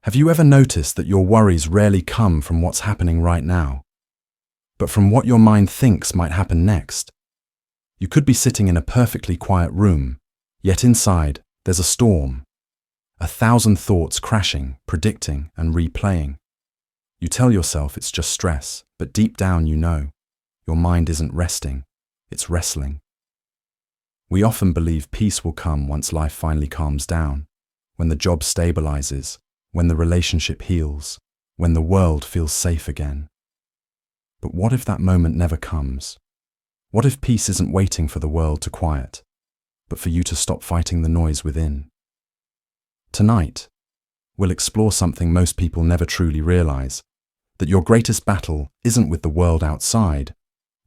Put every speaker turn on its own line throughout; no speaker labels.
Have you ever noticed that your worries rarely come from what's happening right now, but from what your mind thinks might happen next? You could be sitting in a perfectly quiet room, yet inside there's a storm, 1,000 thoughts crashing, predicting, and replaying. You tell yourself it's just stress, but deep down you know your mind isn't resting, it's wrestling. We often believe peace will come once life finally calms down, when the job stabilizes, when the relationship heals, when the world feels safe again. But what if that moment never comes? What if peace isn't waiting for the world to quiet, but for you to stop fighting the noise within? Tonight, we'll explore something most people never truly realize, that your greatest battle isn't with the world outside,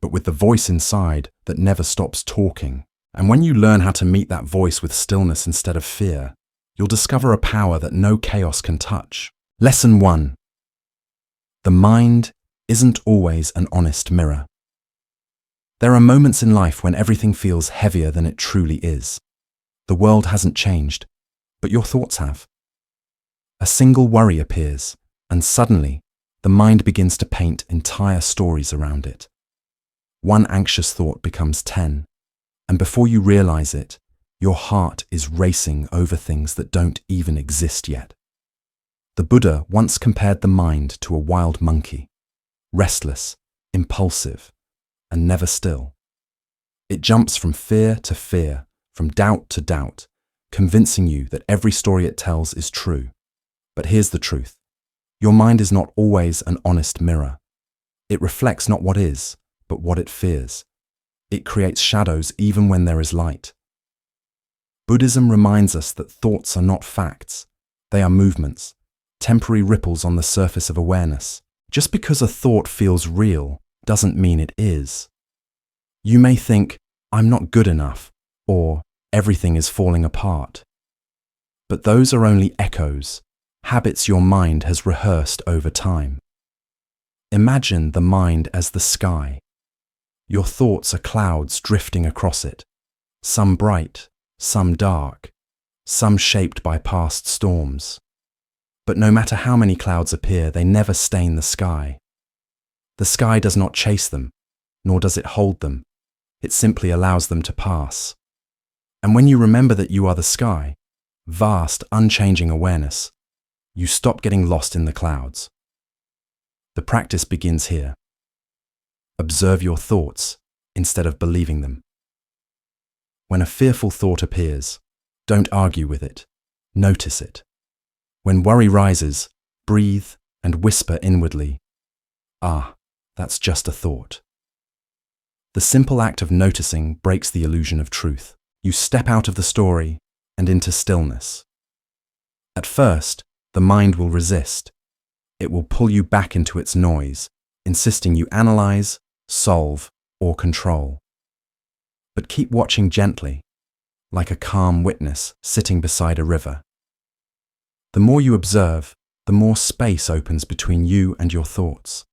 but with the voice inside that never stops talking. And when you learn how to meet that voice with stillness instead of fear, you'll discover a power that no chaos can touch. Lesson 1. The mind isn't always an honest mirror. There are moments in life when everything feels heavier than it truly is. The world hasn't changed, but your thoughts have. A single worry appears, and suddenly, the mind begins to paint entire stories around it. One anxious thought becomes 10, and before you realize it, your heart is racing over things that don't even exist yet. The Buddha once compared the mind to a wild monkey, restless, impulsive, and never still. It jumps from fear to fear, from doubt to doubt, convincing you that every story it tells is true. But here's the truth. Your mind is not always an honest mirror. It reflects not what is, but what it fears. It creates shadows even when there is light. Buddhism reminds us that thoughts are not facts. They are movements, temporary ripples on the surface of awareness. Just because a thought feels real doesn't mean it is. You may think, I'm not good enough, or everything is falling apart. But those are only echoes, habits your mind has rehearsed over time. Imagine the mind as the sky. Your thoughts are clouds drifting across it, some bright, some dark, some shaped by past storms. But no matter how many clouds appear, they never stain the sky. The sky does not chase them, nor does it hold them. It simply allows them to pass. And when you remember that you are the sky, vast, unchanging awareness, you stop getting lost in the clouds. The practice begins here. Observe your thoughts instead of believing them. When a fearful thought appears, don't argue with it. Notice it. When worry rises, breathe and whisper inwardly, "Ah, that's just a thought." The simple act of noticing breaks the illusion of truth. You step out of the story and into stillness. At first, the mind will resist. It will pull you back into its noise, insisting you analyze, solve, or control. But keep watching gently, like a calm witness sitting beside a river. The more you observe, the more space opens between you and your thoughts.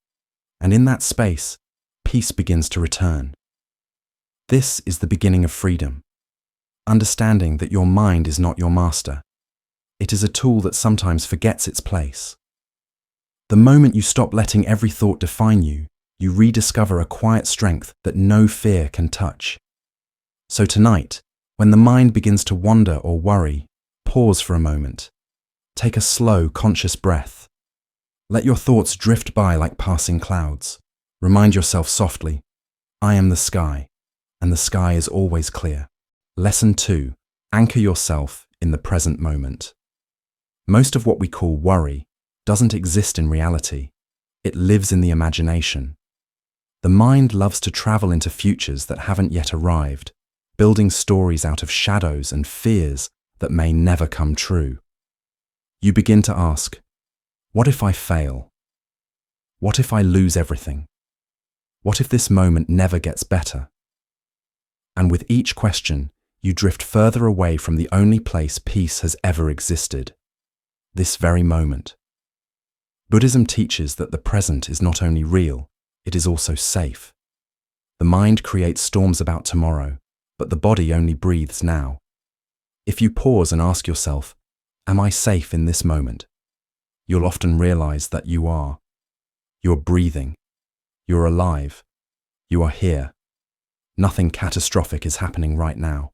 And in that space, peace begins to return. This is the beginning of freedom. Understanding that your mind is not your master. It is a tool that sometimes forgets its place. The moment you stop letting every thought define you, you rediscover a quiet strength that no fear can touch. So tonight, when the mind begins to wander or worry, pause for a moment. Take a slow, conscious breath. Let your thoughts drift by like passing clouds. Remind yourself softly, I am the sky, and the sky is always clear. Lesson 2. Anchor yourself in the present moment. Most of what we call worry doesn't exist in reality. It lives in the imagination. The mind loves to travel into futures that haven't yet arrived, building stories out of shadows and fears that may never come true. You begin to ask, what if I fail? What if I lose everything? What if this moment never gets better? And with each question, you drift further away from the only place peace has ever existed, this very moment. Buddhism teaches that the present is not only real, it is also safe. The mind creates storms about tomorrow, but the body only breathes now. If you pause and ask yourself, am I safe in this moment? you'll often realize that you are. You're breathing. You're alive. You are here. Nothing catastrophic is happening right now.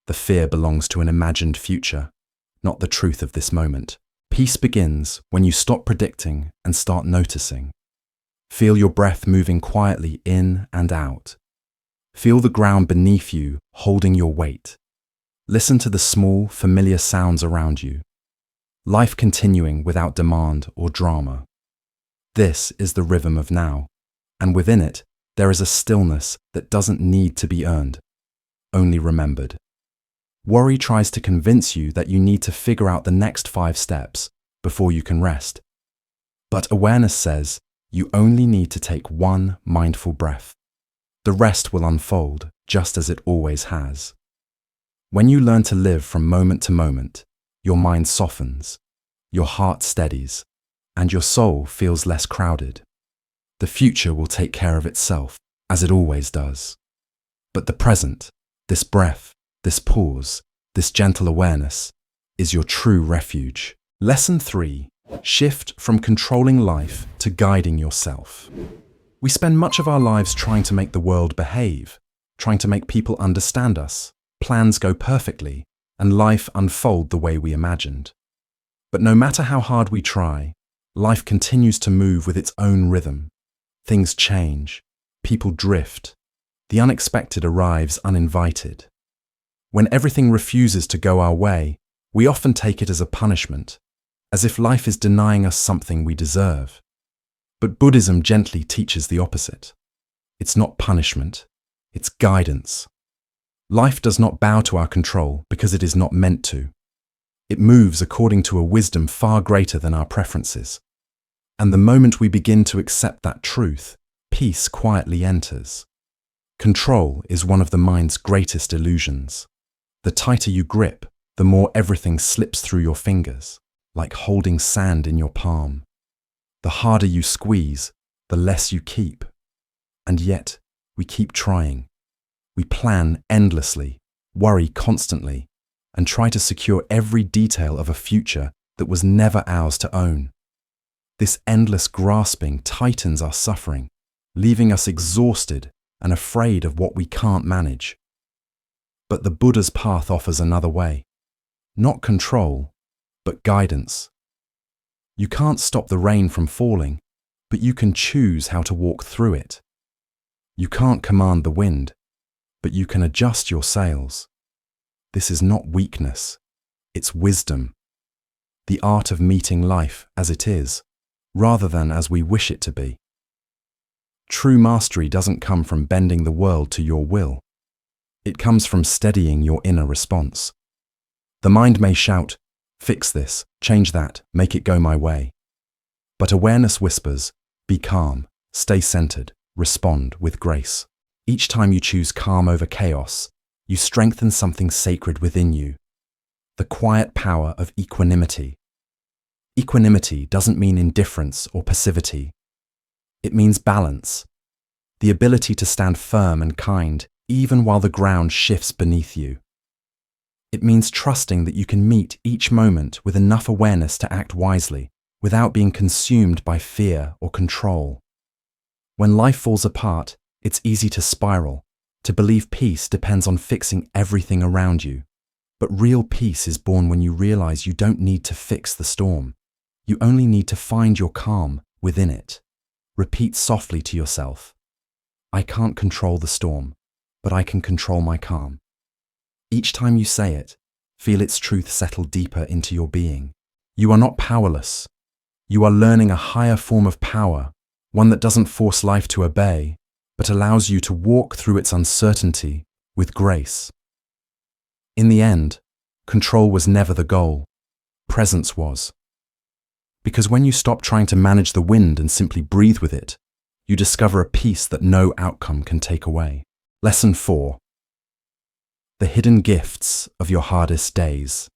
The fear belongs to an imagined future, not the truth of this moment. Peace begins when you stop predicting and start noticing. Feel your breath moving quietly in and out. Feel the ground beneath you holding your weight. Listen to the small, familiar sounds around you. Life continuing without demand or drama. This is the rhythm of now, and within it, there is a stillness that doesn't need to be earned, only remembered. Worry tries to convince you that you need to figure out the next 5 steps before you can rest. But awareness says you only need to take one mindful breath. The rest will unfold just as it always has. When you learn to live from moment to moment, your mind softens, your heart steadies, and your soul feels less crowded. The future will take care of itself, as it always does. But the present, this breath, this pause, this gentle awareness, is your true refuge. Lesson 3. Shift from controlling life to guiding yourself. We spend much of our lives trying to make the world behave, trying to make people understand us, plans go perfectly, and life unfold the way we imagined. But no matter how hard we try, life continues to move with its own rhythm. Things change, people drift, the unexpected arrives uninvited. When everything refuses to go our way, we often take it as a punishment, as if life is denying us something we deserve. But Buddhism gently teaches the opposite. It's not punishment, it's guidance. Life does not bow to our control because it is not meant to. It moves according to a wisdom far greater than our preferences. And the moment we begin to accept that truth, peace quietly enters. Control is one of the mind's greatest illusions. The tighter you grip, the more everything slips through your fingers, like holding sand in your palm. The harder you squeeze, the less you keep. And yet, we keep trying. We plan endlessly, worry constantly, and try to secure every detail of a future that was never ours to own. This endless grasping tightens our suffering, leaving us exhausted and afraid of what we can't manage. But the Buddha's path offers another way. Not control, but guidance. You can't stop the rain from falling, but you can choose how to walk through it. You can't command the wind, but you can adjust your sails. This is not weakness, it's wisdom. The art of meeting life as it is, rather than as we wish it to be. True mastery doesn't come from bending the world to your will. It comes from steadying your inner response. The mind may shout, "Fix this, change that, make it go my way." But awareness whispers, "Be calm, stay centered, respond with grace." Each time you choose calm over chaos, you strengthen something sacred within you. The quiet power of equanimity. Equanimity doesn't mean indifference or passivity. It means balance. The ability to stand firm and kind even while the ground shifts beneath you. It means trusting that you can meet each moment with enough awareness to act wisely, without being consumed by fear or control. When life falls apart, it's easy to spiral, to believe peace depends on fixing everything around you. But real peace is born when you realize you don't need to fix the storm. You only need to find your calm within it. Repeat softly to yourself, "I can't control the storm, but I can control my calm." Each time you say it, feel its truth settle deeper into your being. You are not powerless. You are learning a higher form of power, one that doesn't force life to obey, but allows you to walk through its uncertainty with grace. In the end, control was never the goal. Presence was. Because when you stop trying to manage the wind and simply breathe with it, you discover a peace that no outcome can take away. Lesson 4. The hidden gifts of your hardest days.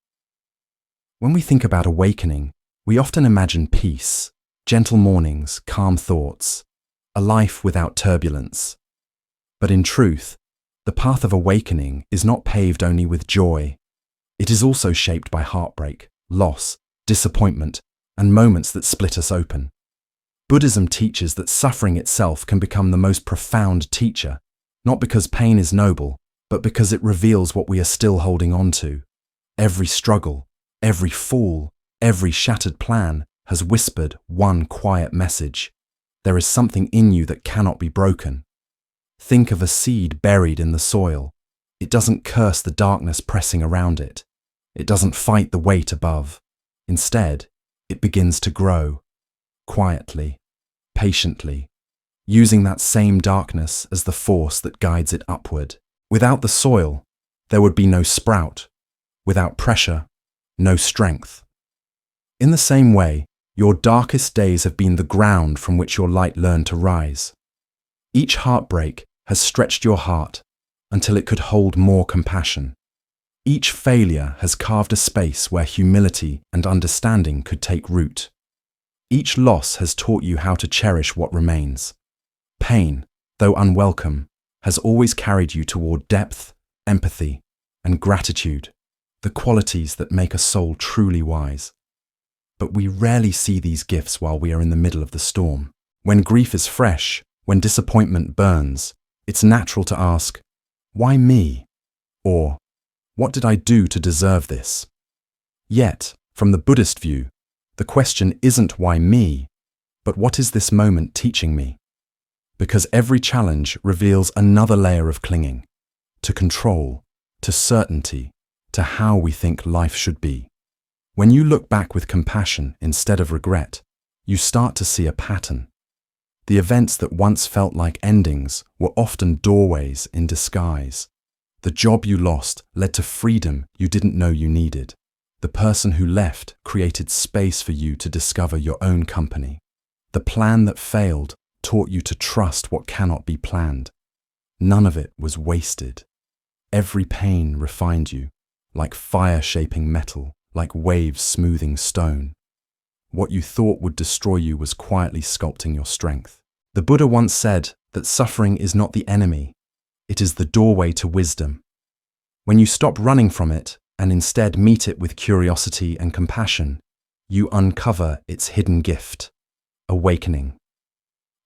When we think about awakening, we often imagine peace, gentle mornings, calm thoughts, a life without turbulence. But in truth, the path of awakening is not paved only with joy. It is also shaped by heartbreak, loss, disappointment, and moments that split us open. Buddhism teaches that suffering itself can become the most profound teacher, not because pain is noble, but because it reveals what we are still holding on to. Every struggle, every fall, every shattered plan has whispered one quiet message. There is something in you that cannot be broken. Think of a seed buried in the soil. It doesn't curse the darkness pressing around it. It doesn't fight the weight above. Instead, it begins to grow, quietly, patiently, using that same darkness as the force that guides it upward. Without the soil, there would be no sprout. Without pressure, no strength. In the same way, your darkest days have been the ground from which your light learned to rise. Each heartbreak has stretched your heart until it could hold more compassion. Each failure has carved a space where humility and understanding could take root. Each loss has taught you how to cherish what remains. Pain, though unwelcome, has always carried you toward depth, empathy, and gratitude, the qualities that make a soul truly wise. But we rarely see these gifts while we are in the middle of the storm. When grief is fresh, when disappointment burns, it's natural to ask, "Why me?" Or, "What did I do to deserve this?" Yet, from the Buddhist view, the question isn't why me, but what is this moment teaching me? Because every challenge reveals another layer of clinging, to control, to certainty, to how we think life should be. When you look back with compassion instead of regret, you start to see a pattern. The events that once felt like endings were often doorways in disguise. The job you lost led to freedom you didn't know you needed. The person who left created space for you to discover your own company. The plan that failed taught you to trust what cannot be planned. None of it was wasted. Every pain refined you, like fire shaping metal, like waves smoothing stone. What you thought would destroy you was quietly sculpting your strength. The Buddha once said that suffering is not the enemy, it is the doorway to wisdom. When you stop running from it and instead meet it with curiosity and compassion, you uncover its hidden gift, awakening.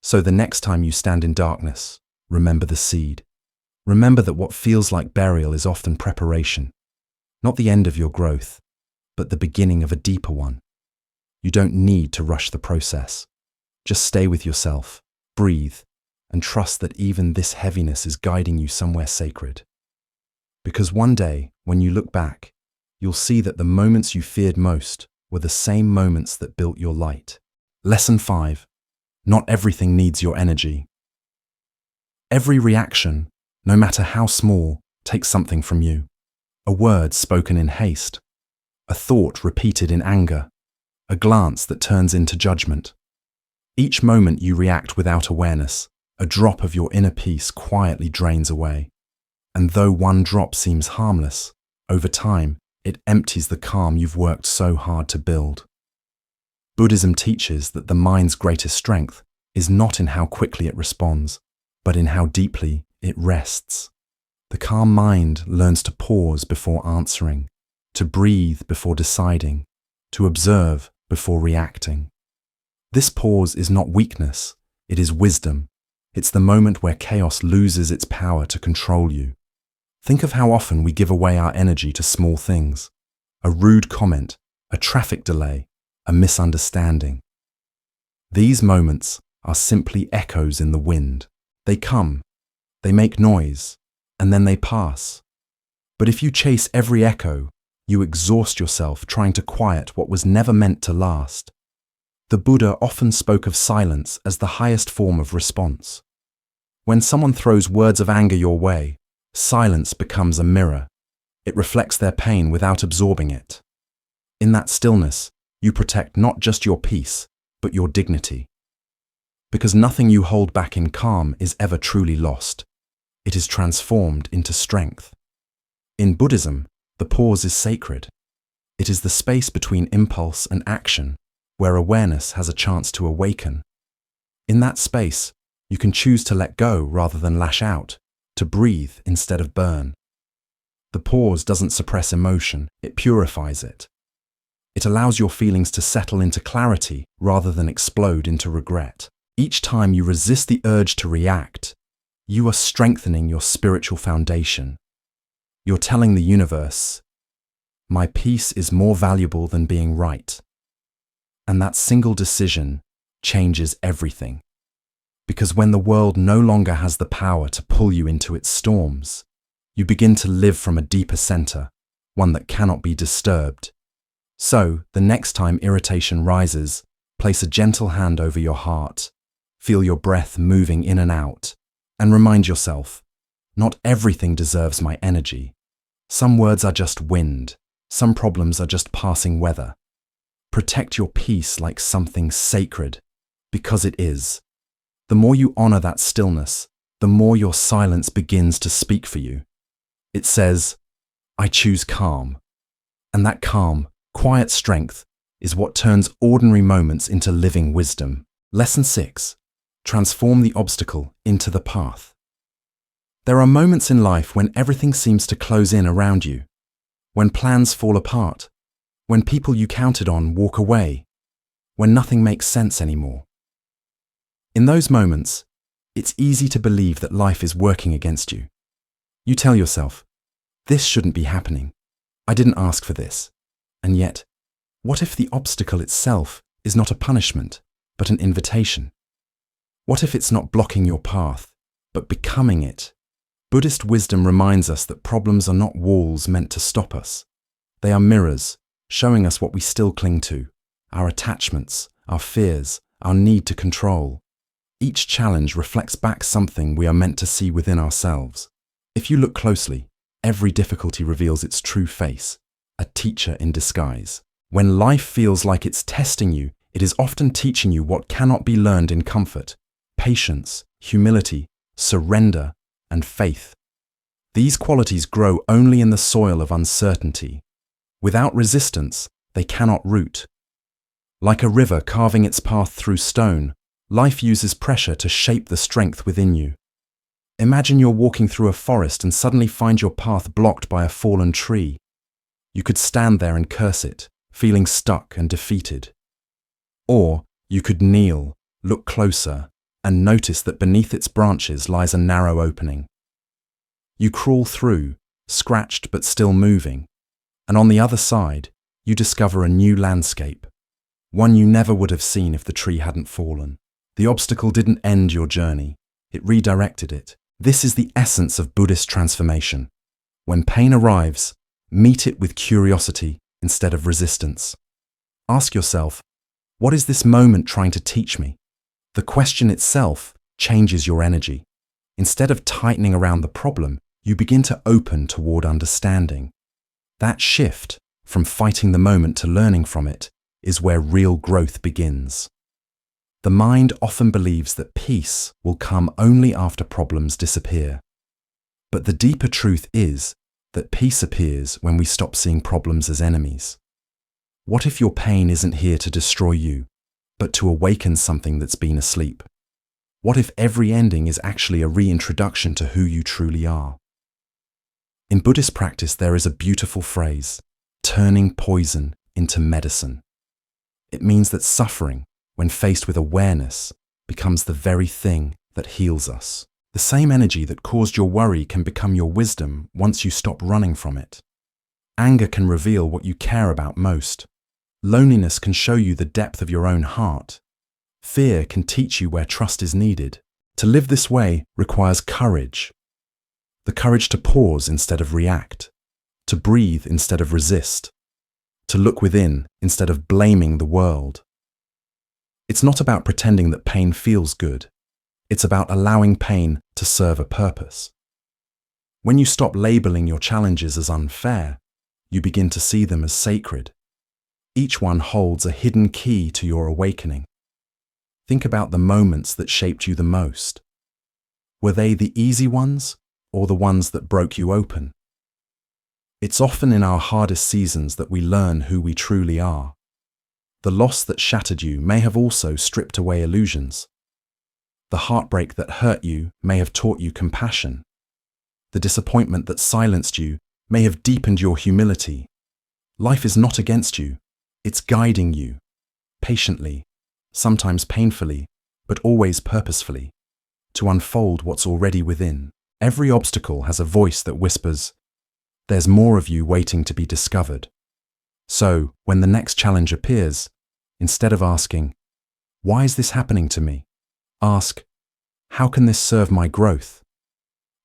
So the next time you stand in darkness, remember the seed. Remember that what feels like burial is often preparation, not the end of your growth, but the beginning of a deeper one. You don't need to rush the process. Just stay with yourself, breathe, and trust that even this heaviness is guiding you somewhere sacred. Because one day, when you look back, you'll see that the moments you feared most were the same moments that built your light. Lesson 5. Not everything needs your energy. Every reaction, no matter how small, takes something from you. A word spoken in haste, a thought repeated in anger, a glance that turns into judgment. Each moment you react without awareness, a drop of your inner peace quietly drains away. And though one drop seems harmless, over time, it empties the calm you've worked so hard to build. Buddhism teaches that the mind's greatest strength is not in how quickly it responds, but in how deeply it rests. The calm mind learns to pause before answering, to breathe before deciding, to observe before reacting. This pause is not weakness, it is wisdom. It's the moment where chaos loses its power to control you. Think of how often we give away our energy to small things. A rude comment, a traffic delay, a misunderstanding. These moments are simply echoes in the wind. They come, they make noise, and then they pass. But if you chase every echo, you exhaust yourself trying to quiet what was never meant to last. The Buddha often spoke of silence as the highest form of response. When someone throws words of anger your way, silence becomes a mirror. It reflects their pain without absorbing it. In that stillness, you protect not just your peace, but your dignity. Because nothing you hold back in calm is ever truly lost. It is transformed into strength. In Buddhism, the pause is sacred. It is the space between impulse and action, where awareness has a chance to awaken. In that space, you can choose to let go rather than lash out, to breathe instead of burn. The pause doesn't suppress emotion, it purifies it. It allows your feelings to settle into clarity rather than explode into regret. Each time you resist the urge to react, you are strengthening your spiritual foundation. You're telling the universe, my peace is more valuable than being right. And that single decision changes everything. Because when the world no longer has the power to pull you into its storms, you begin to live from a deeper center, one that cannot be disturbed. So, the next time irritation rises, place a gentle hand over your heart, feel your breath moving in and out, and remind yourself, not everything deserves my energy. Some words are just wind, some problems are just passing weather. Protect your peace like something sacred, because it is. The more you honor that stillness, the more your silence begins to speak for you. It says, I choose calm. And that calm, quiet strength is what turns ordinary moments into living wisdom. Lesson 6. Transform the obstacle into the path. There are moments in life when everything seems to close in around you, when plans fall apart, when people you counted on walk away, when nothing makes sense anymore. In those moments, it's easy to believe that life is working against you. You tell yourself, this shouldn't be happening. I didn't ask for this. And yet, what if the obstacle itself is not a punishment, but an invitation? What if it's not blocking your path, but becoming it? Buddhist wisdom reminds us that problems are not walls meant to stop us. They are mirrors, showing us what we still cling to, our attachments, our fears, our need to control. Each challenge reflects back something we are meant to see within ourselves. If you look closely, every difficulty reveals its true face, a teacher in disguise. When life feels like it's testing you, it is often teaching you what cannot be learned in comfort: patience, humility, surrender, and faith. These qualities grow only in the soil of uncertainty. Without resistance, they cannot root. Like a river carving its path through stone, life uses pressure to shape the strength within you. Imagine you're walking through a forest and suddenly find your path blocked by a fallen tree. You could stand there and curse it, feeling stuck and defeated. Or you could kneel, look closer, and notice that beneath its branches lies a narrow opening. You crawl through, scratched but still moving, and on the other side, you discover a new landscape, one you never would have seen if the tree hadn't fallen. The obstacle didn't end your journey, it redirected it. This is the essence of Buddhist transformation. When pain arrives, meet it with curiosity instead of resistance. Ask yourself, what is this moment trying to teach me? The question itself changes your energy. Instead of tightening around the problem, you begin to open toward understanding. That shift, from fighting the moment to learning from it, is where real growth begins. The mind often believes that peace will come only after problems disappear. But the deeper truth is that peace appears when we stop seeing problems as enemies. What if your pain isn't here to destroy you, but to awaken something that's been asleep? What if every ending is actually a reintroduction to who you truly are? In Buddhist practice, there is a beautiful phrase, turning poison into medicine. It means that suffering, when faced with awareness, becomes the very thing that heals us. The same energy that caused your worry can become your wisdom once you stop running from it. Anger can reveal what you care about most. Loneliness can show you the depth of your own heart. Fear can teach you where trust is needed. To live this way requires courage. The courage to pause instead of react, to breathe instead of resist, to look within instead of blaming the world. It's not about pretending that pain feels good. It's about allowing pain to serve a purpose. When you stop labeling your challenges as unfair, you begin to see them as sacred. Each one holds a hidden key to your awakening. Think about the moments that shaped you the most. Were they the easy ones or the ones that broke you open? It's often in our hardest seasons that we learn who we truly are. The loss that shattered you may have also stripped away illusions. The heartbreak that hurt you may have taught you compassion. The disappointment that silenced you may have deepened your humility. Life is not against you. It's guiding you, patiently, sometimes painfully, but always purposefully, to unfold what's already within. Every obstacle has a voice that whispers, "There's more of you waiting to be discovered." So, when the next challenge appears, instead of asking, "Why is this happening to me?" ask, "How can this serve my growth?"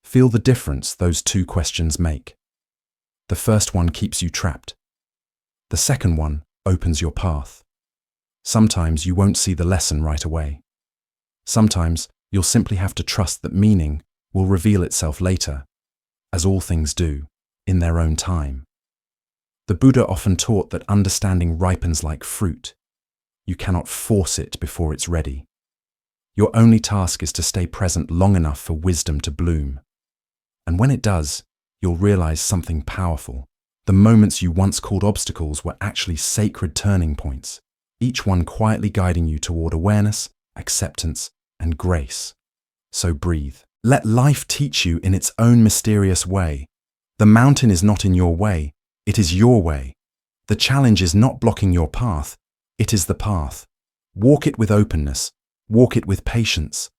Feel the difference those two questions make. The first one keeps you trapped. The second one opens your path. Sometimes you won't see the lesson right away. Sometimes you'll simply have to trust that meaning will reveal itself later, as all things do, in their own time. The Buddha often taught that understanding ripens like fruit. You cannot force it before it's ready. Your only task is to stay present long enough for wisdom to bloom. And when it does, you'll realize something powerful. The moments you once called obstacles were actually sacred turning points, each one quietly guiding you toward awareness, acceptance, and grace. So breathe. Let life teach you in its own mysterious way. The mountain is not in your way, it is your way. The challenge is not blocking your path, it is the path. Walk it with openness, walk it with patience.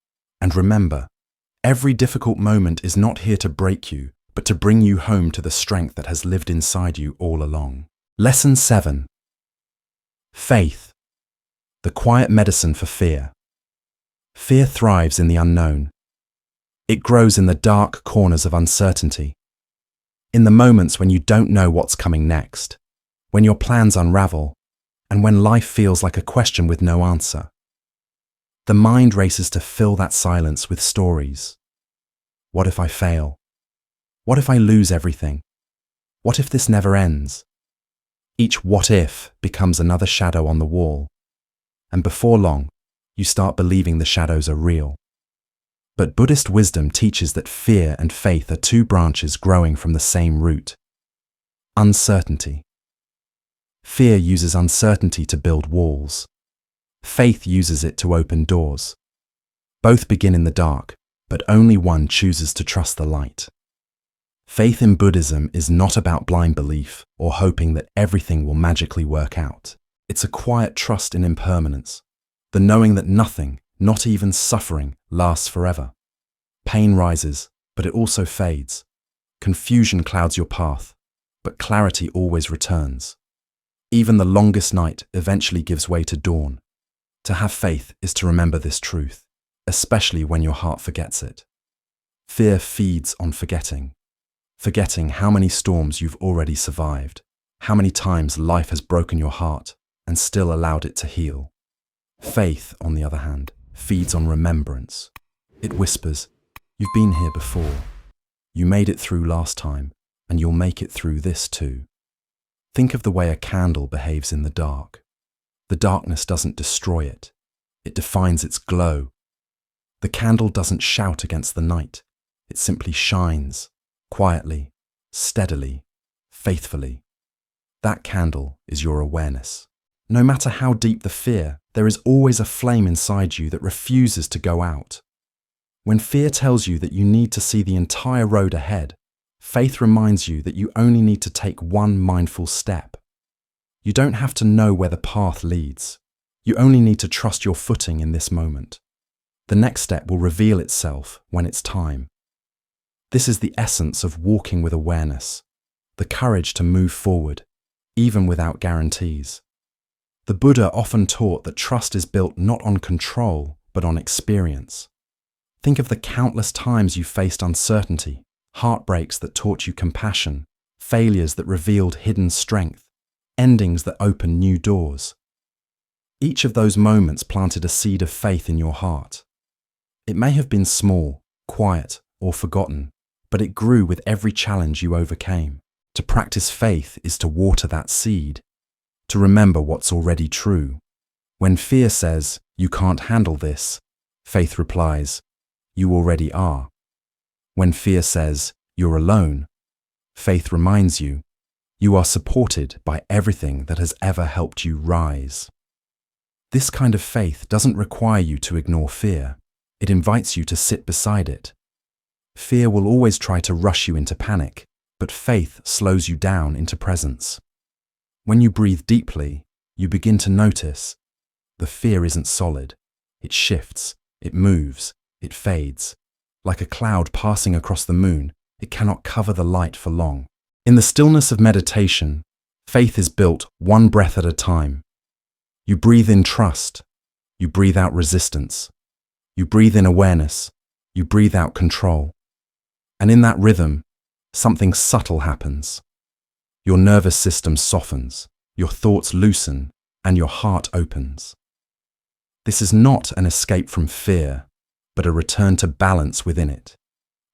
And remember, every difficult moment is not here to break you, but to bring you home to the strength that has lived inside you all along. Lesson 7. Faith. The quiet medicine for fear. Fear thrives in the unknown. It grows in the dark corners of uncertainty. In the moments when you don't know what's coming next, when your plans unravel, and when life feels like a question with no answer. The mind races to fill that silence with stories. What if I fail? What if I lose everything? What if this never ends? Each what if becomes another shadow on the wall. And before long, you start believing the shadows are real. But Buddhist wisdom teaches that fear and faith are two branches growing from the same root. Uncertainty. Fear uses uncertainty to build walls. Faith uses it to open doors. Both begin in the dark, but only one chooses to trust the light. Faith in Buddhism is not about blind belief or hoping that everything will magically work out. It's a quiet trust in impermanence, the knowing that nothing, not even suffering, lasts forever. Pain rises, but it also fades. Confusion clouds your path, but clarity always returns. Even the longest night eventually gives way to dawn. To have faith is to remember this truth, especially when your heart forgets it. Fear feeds on forgetting. Forgetting how many storms you've already survived, how many times life has broken your heart and still allowed it to heal. Faith, on the other hand, feeds on remembrance. It whispers, "You've been here before. You made it through last time, and you'll make it through this too." Think of the way a candle behaves in the dark. The darkness doesn't destroy it. It defines its glow. The candle doesn't shout against the night. It simply shines, quietly, steadily, faithfully. That candle is your awareness. No matter how deep the fear, there is always a flame inside you that refuses to go out. When fear tells you that you need to see the entire road ahead, faith reminds you that you only need to take one mindful step. You don't have to know where the path leads. You only need to trust your footing in this moment. The next step will reveal itself when it's time. This is the essence of walking with awareness, the courage to move forward, even without guarantees. The Buddha often taught that trust is built not on control, but on experience. Think of the countless times you faced uncertainty, heartbreaks that taught you compassion, failures that revealed hidden strength, endings that opened new doors. Each of those moments planted a seed of faith in your heart. It may have been small, quiet, or forgotten, but it grew with every challenge you overcame. To practice faith is to water that seed, to remember what's already true. When fear says, "You can't handle this," faith replies, "You already are." When fear says, "You're alone," faith reminds you, "You are supported by everything that has ever helped you rise." This kind of faith doesn't require you to ignore fear. It invites you to sit beside it. Fear will always try to rush you into panic, but faith slows you down into presence. When you breathe deeply, you begin to notice the fear isn't solid. It shifts, it moves, it fades. Like a cloud passing across the moon, it cannot cover the light for long. In the stillness of meditation, faith is built one breath at a time. You breathe in trust. You breathe out resistance. You breathe in awareness. You breathe out control. And in that rhythm, something subtle happens. Your nervous system softens, your thoughts loosen, and your heart opens. This is not an escape from fear, but a return to balance within it.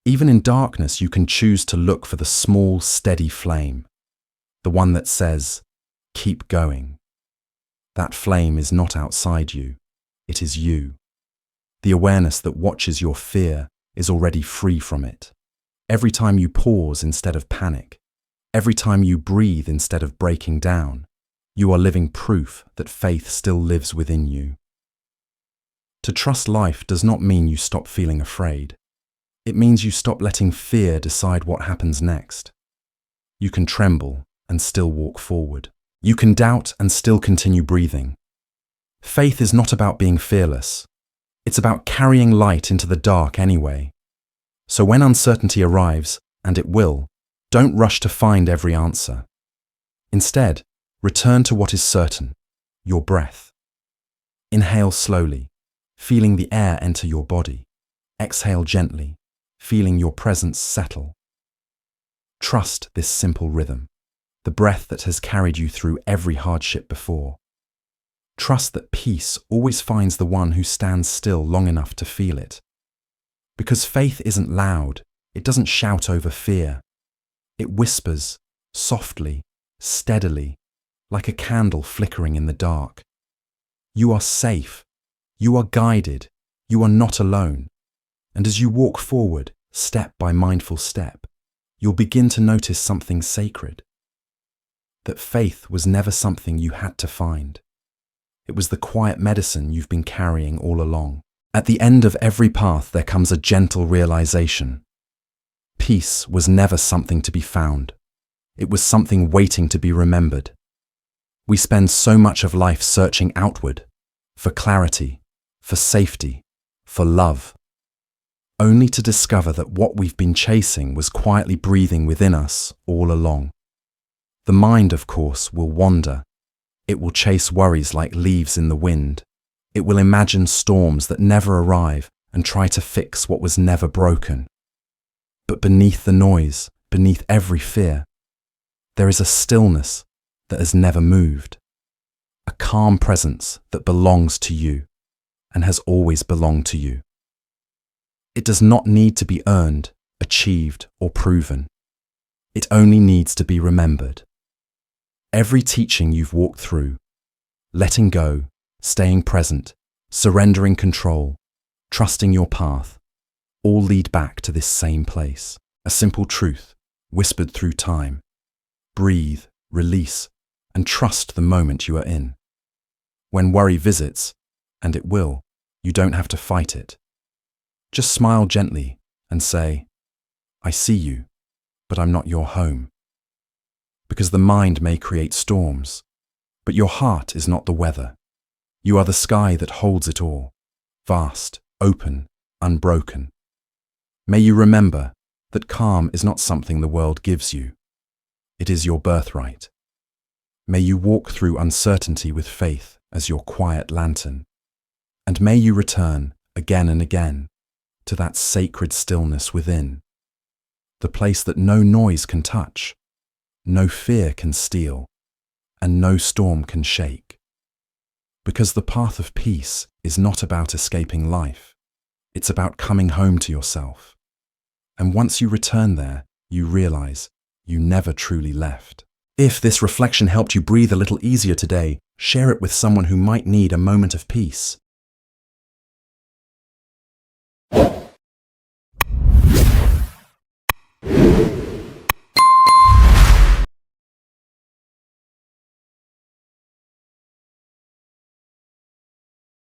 Even in darkness, you can choose to look for the small, steady flame, the one that says, keep going. That flame is not outside you, it is you. The awareness that watches your fear is already free from it. Every time you pause instead of panic, every time you breathe instead of breaking down, you are living proof that faith still lives within you. To trust life does not mean you stop feeling afraid. It means you stop letting fear decide what happens next. You can tremble and still walk forward. You can doubt and still continue breathing. Faith is not about being fearless. It's about carrying light into the dark anyway. So when uncertainty arrives, and it will, don't rush to find every answer. Instead, return to what is certain, your breath. Inhale slowly, feeling the air enter your body. Exhale gently, feeling your presence settle. Trust this simple rhythm, the breath that has carried you through every hardship before. Trust that peace always finds the one who stands still long enough to feel it. Because faith isn't loud, it doesn't shout over fear. It whispers, softly, steadily, like a candle flickering in the dark. You are safe. You are guided. You are not alone. And as you walk forward, step by mindful step, you'll begin to notice something sacred. That faith was never something you had to find. It was the quiet medicine you've been carrying all along. At the end of every path, there comes a gentle realization. Peace was never something to be found. It was something waiting to be remembered. We spend so much of life searching outward, for clarity, for safety, for love, only to discover that what we've been chasing was quietly breathing within us all along. The mind, of course, will wander. It will chase worries like leaves in the wind. It will imagine storms that never arrive and try to fix what was never broken. But beneath the noise, beneath every fear, there is a stillness that has never moved, a calm presence that belongs to you and has always belonged to you. It does not need to be earned, achieved, or proven. It only needs to be remembered. Every teaching you've walked through, letting go, staying present, surrendering control, trusting your path, all lead back to this same place. A simple truth, whispered through time. Breathe, release, and trust the moment you are in. When worry visits, and it will, you don't have to fight it. Just smile gently and say, I see you, but I'm not your home. Because the mind may create storms, but your heart is not the weather. You are the sky that holds it all, vast, open, unbroken. May you remember that calm is not something the world gives you. It is your birthright. May you walk through uncertainty with faith as your quiet lantern. And may you return again and again to that sacred stillness within, the place that no noise can touch, no fear can steal, and no storm can shake. Because the path of peace is not about escaping life. It's about coming home to yourself. And once you return there, you realize you never truly left. If this reflection helped you breathe a little easier today, share it with someone who might need a moment of peace.